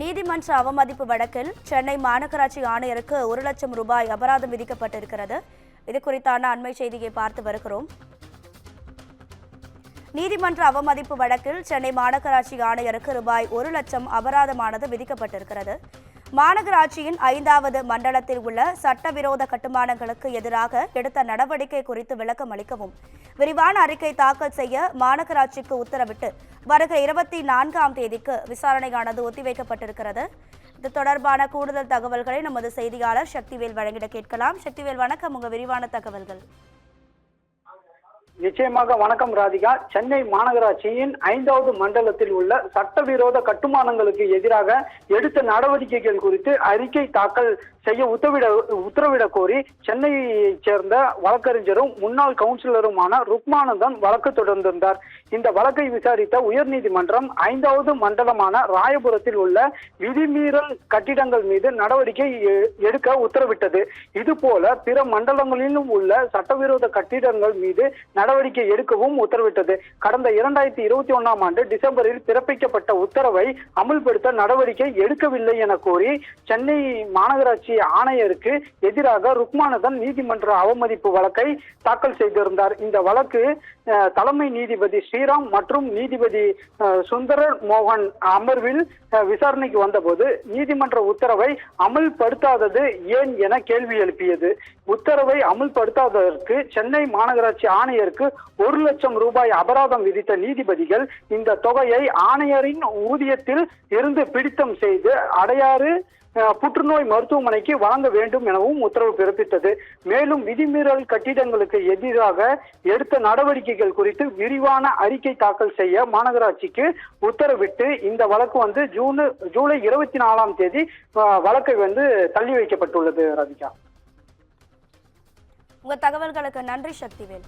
நீதிமன்ற அவமதிப்பு வழக்கில் சென்னை மாநகராட்சி ஆணையருக்கு 1 லட்சம் ரூபாய் அபராதம் விதிக்கப்பட்டிருக்கிறது. இது குறித்தான அண்மை செய்தியை பார்த்து வருகிறோம். நீதிமன்ற அவமதிப்பு வழக்கில் சென்னை மாநகராட்சி ஆணையருக்கு ரூபாய் 1 லட்சம் அபராதமானது விதிக்கப்பட்டிருக்கிறது. மாநகராட்சியின் 5வது மண்டலத்தில் உள்ள சட்டவிரோத கட்டுமானங்களுக்கு எதிராக எடுத்த நடவடிக்கை குறித்து விளக்கம் அளிக்கவும் விரிவான அறிக்கை தாக்கல் செய்ய மாநகராட்சிக்கு உத்தரவிட்டு வருகிற 24ஆம் தேதிக்கு விசாரணையானது ஒத்திவைக்கப்பட்டிருக்கிறது. இது தொடர்பான கூடுதல் தகவல்களை நமது செய்தியாளர் சக்திவேல் வழங்கிட கேட்கலாம். சக்திவேல், வணக்கம். உங்க விரிவான தகவல்கள். நிச்சயமாக வணக்கம் ராதிகா. சென்னை மாநகராட்சியின் 5வது மண்டலத்தில் உள்ள சட்டவிரோத கட்டுமானங்களுக்கு எதிராக எடுத்த நடவடிக்கைகள் குறித்து அறிக்கை தாக்கல் செய்ய உத்தரவிட கோரி சென்னையைச் சேர்ந்த வழக்கறிஞரும் முன்னாள் கவுன்சிலருமான ருக்மானந்தன் வழக்கு தொடர்ந்திருந்தார். இந்த வழக்கை விசாரித்த உயர்நீதிமன்றம் 5வது மண்டலமான ராயபுரத்தில் உள்ள விதிமீறல் கட்டிடங்கள் மீது நடவடிக்கை எடுக்க உத்தரவிட்டது. இதுபோல பிற மண்டலங்களிலும் உள்ள சட்டவிரோத கட்டிடங்கள் மீது நடவடிக்கை எடுக்கவும் உத்தரவிட்டது. கடந்த 2021ஆம் ஆண்டு டிசம்பரில் பிறப்பிக்கப்பட்ட உத்தரவை அமுல்படுத்த நடவடிக்கை எடுக்கவில்லை என கோரி சென்னை மாநகராட்சி ஆணையருக்கு எதிராக ருக்மானந்தன் நீதிமன்ற அவமதிப்பு வழக்கை தாக்கல் செய்திருந்தார். இந்த வழக்கு தலைமை நீதிபதி ஸ்ரீராம் மற்றும் நீதிபதி சுந்தர மோகன் அமர்வில் விசாரணைக்கு வந்தபோது நீதிமன்ற உத்தரவை அமல்படுத்தாதது ஏன் என கேள்வி எழுப்பியது. உத்தரவை அமல்படுத்தாததற்கு சென்னை மாநகராட்சி ஆணையருக்கு 1 லட்சம் ரூபாய் அபராதம் விதித்த நீதிபதிகள் இந்த தொகையை ஆணையரின் ஊதியத்தில் இருந்து பிடித்தம் செய்து அடையாறு புற்றுநோய் மருத்துவமனைக்கு வழங்க வேண்டும் எனவும் உத்தரவு பிறப்பித்தது. மேலும் விதிமீறல் கட்டிடங்களுக்கு எதிராக எடுத்த நடவடிக்கைகள் குறித்து விரிவான அறிக்கை தாக்கல் செய்ய மாநகராட்சிக்கு உத்தரவிட்டு இந்த வழக்கு ஜூலை 24ஆம் தேதி வழக்கை தள்ளி வைக்கப்பட்டுள்ளது. ராதிகா, உங்க தகவல்களுக்கு நன்றி சக்திவேல்.